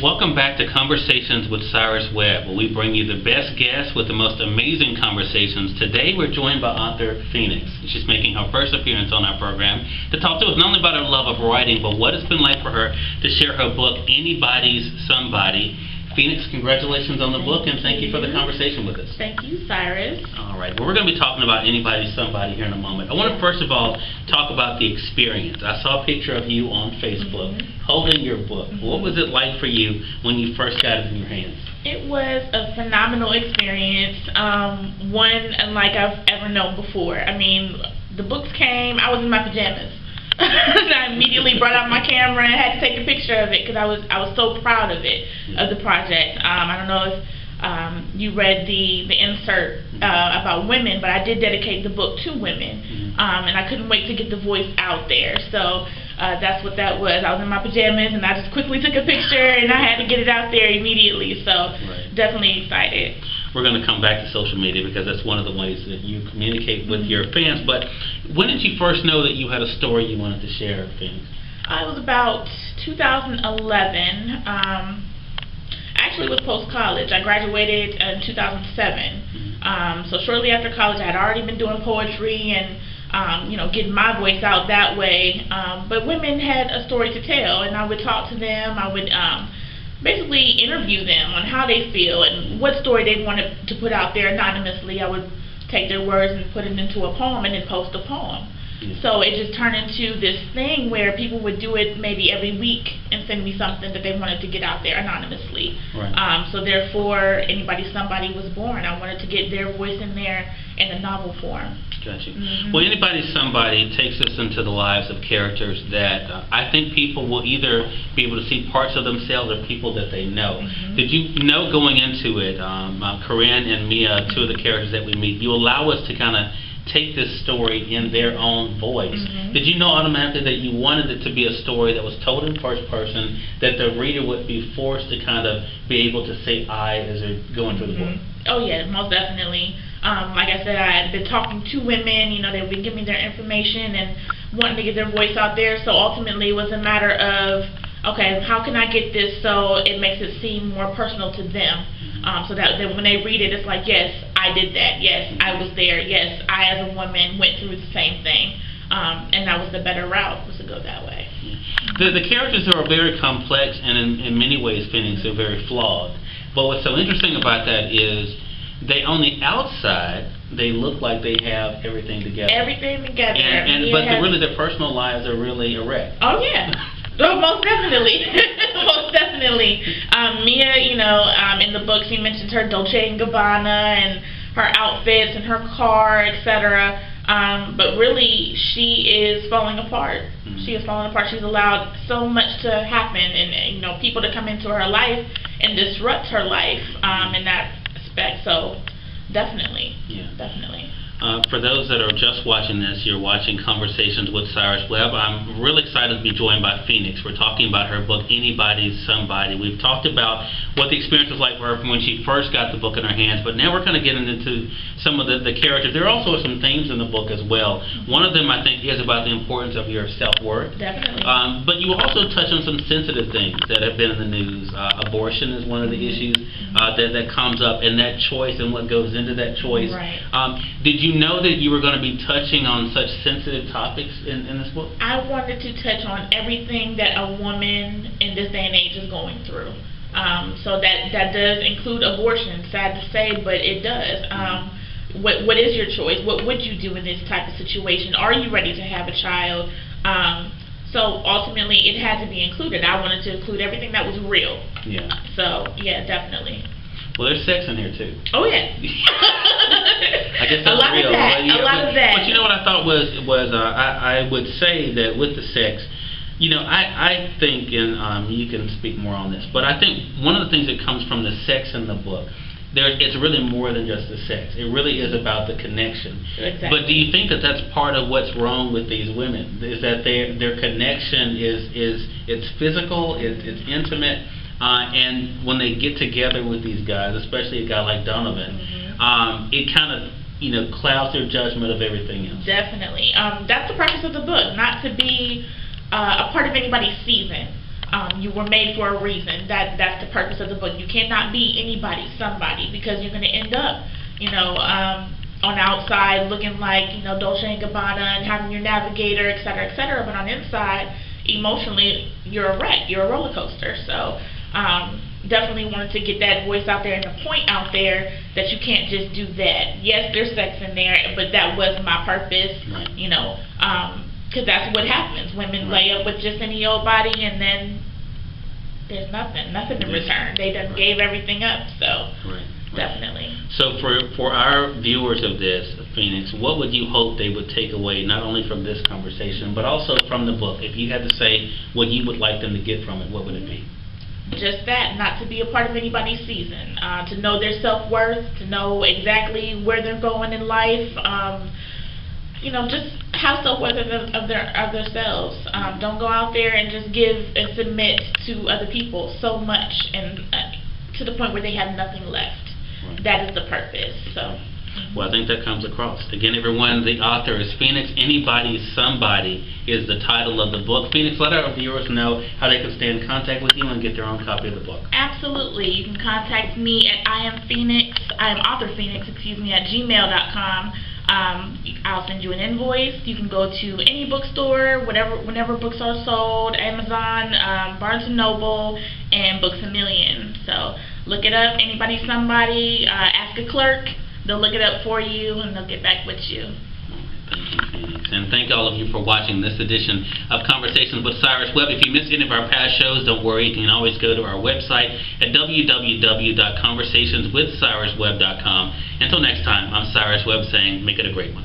Welcome back to Conversations with Cyrus Webb, where we bring you the best guests with the most amazing conversations. Today we're joined by author Phoenix. She's making her first appearance on our program to talk to us not only about her love of writing, but what it's been like for her to share her book, Anybody's Somebody. Phoenix, congratulations on the book, and thank you for the conversation with us. Thank you, Cyrus. All right, well, we're going to be talking about Anybody's Somebody here in a moment. I want to first of all talk about the experience. I saw a picture of you on Facebook holding your book. What was it like for you when you first got it in your hands? It was a phenomenal experience, one unlike I've ever known before. I mean, the books came, I was in my pajamas. I immediately brought out my camera and had to take a picture of it because I was so proud of it, of the project. I don't know if you read the insert about women, but I did dedicate the book to women, and I couldn't wait to get the voice out there. So that's what that was. I was in my pajamas and I just quickly took a picture and I had to get it out there immediately. So definitely excited. We're going to come back to social media because that's one of the ways that you communicate with your fans. But when did you first know that you had a story you wanted to share with fans? It was about 2011. Actually, it was post-college. I graduated in 2007. So shortly after college, I had already been doing poetry and getting my voice out that way. But women had a story to tell, and I would talk to them. I would basically interview them on how they feel and what story they wanted to put out there anonymously. I would take their words and put it into a poem and then post a poem. So it just turned into this thing where people would do it maybe every week and send me something that they wanted to get out there anonymously. So therefore, Anybody's Somebody was born. I wanted to get their voice in there in a novel form. Gotcha. Well, Anybody's Somebody takes us into the lives of characters that I think people will either be able to see parts of themselves or people that they know. Did you know going into it, Corinne and Mia, two of the characters that we meet, you allow us to kind of take this story in their own voice. Did you know automatically that you wanted it to be a story that was told in first person, that the reader would be forced to kind of be able to say I as they're going through the book? Oh yeah, most definitely. Like I said, I had been talking to women, they would give me their information and wanting to get their voice out there, so ultimately it was a matter of, okay, how can I get this so it makes it seem more personal to them, so that when they read it, it's like, yes, I did that, yes, I was there, yes, I as a woman went through the same thing, and that was the better route, was to go that way. The characters are very complex, and in many ways, Phoenix, they're very flawed. But what's so interesting about that is they, on the outside, they look like they have everything together. Everything together. But really, their personal lives are really a wreck. Oh, yeah. Oh, most definitely. Most definitely. Mia, in the book, she mentions her Dolce & Gabbana and her outfits and her car, etc. But really, she is falling apart. She is falling apart. She's allowed so much to happen and, people to come into her life and disrupt her life in that aspect. So, definitely. Definitely. For those that are just watching this, you're watching Conversations with Cyrus Webb. I'm really excited to be joined by Phoenix. We're talking about her book, Anybody's Somebody. We've talked about what the experience was like for her from when she first got the book in her hands, but now we're kind of getting into some of the characters. There are also some themes in the book as well. One of them, I think, is about the importance of your self-worth. Definitely. But you also touch on some sensitive things that have been in the news. Abortion is one of the issues that comes up, and that choice and what goes into that choice. Did you know that you were going to be touching on such sensitive topics in this book? I wanted to touch on everything that a woman in this day and age is going through. So that does include abortion, sad to say, but it does. What is your choice? What would you do in this type of situation? Are you ready to have a child? So ultimately, it had to be included. I wanted to include everything that was real. So, yeah, definitely. Well, there's sex in here, too. Oh, yeah. I guess that's a lot real. Of that. A lot of that. But you know what I thought was I would say that with the sex, I think, and you can speak more on this, but I think one of the things that comes from the sex in the book, it's really more than just the sex. It really is about the connection. Exactly. But do you think that that's part of what's wrong with these women? Is that their connection it's physical, it's intimate, and when they get together with these guys, especially a guy like Donovan, it kind of clouds their judgment of everything else. Definitely. That's the purpose of the book, not to be a part of anybody's season. You were made for a reason. That's the purpose of the book. You cannot be anybody, somebody, because you're going to end up, on the outside looking like, Dolce & Gabbana and having your navigator, et cetera, but on the inside, emotionally, you're a wreck, you're a roller coaster. So definitely wanted to get that voice out there and the point out there that you can't just do that. Yes, there's sex in there, but that was my purpose, right. Because that's what happens. Women lay up with just any old body, and then there's nothing in return. They done gave everything up, so definitely. So for our viewers of this, Phoenix, what would you hope they would take away, not only from this conversation, but also from the book? If you had to say what you would like them to get from it, what would it be? Just that, not to be a part of anybody's season, to know their self-worth, to know exactly where they're going in life, just have self-worth of themselves. Don't go out there and just give and submit to other people so much, and to the point where they have nothing left. Right. That is the purpose. So. Well, I think that comes across. Again, everyone, the author is Phoenix. Anybody, Somebody is the title of the book. Phoenix, let our viewers know how they can stay in contact with you and get their own copy of the book. Absolutely. You can contact me at @gmail.com. I'll send you an invoice. You can go to any bookstore, whenever books are sold, Amazon, Barnes & Noble, and Books A Million. So look it up, Anybody, Somebody, ask a clerk. They'll look it up for you, and they'll get back with you. Thank you, Phoenix. And thank all of you for watching this edition of Conversations with Cyrus Webb. If you missed any of our past shows, don't worry. You can always go to our website at www.conversationswithcyruswebb.com. Until next time, I'm Cyrus Webb saying, make it a great one.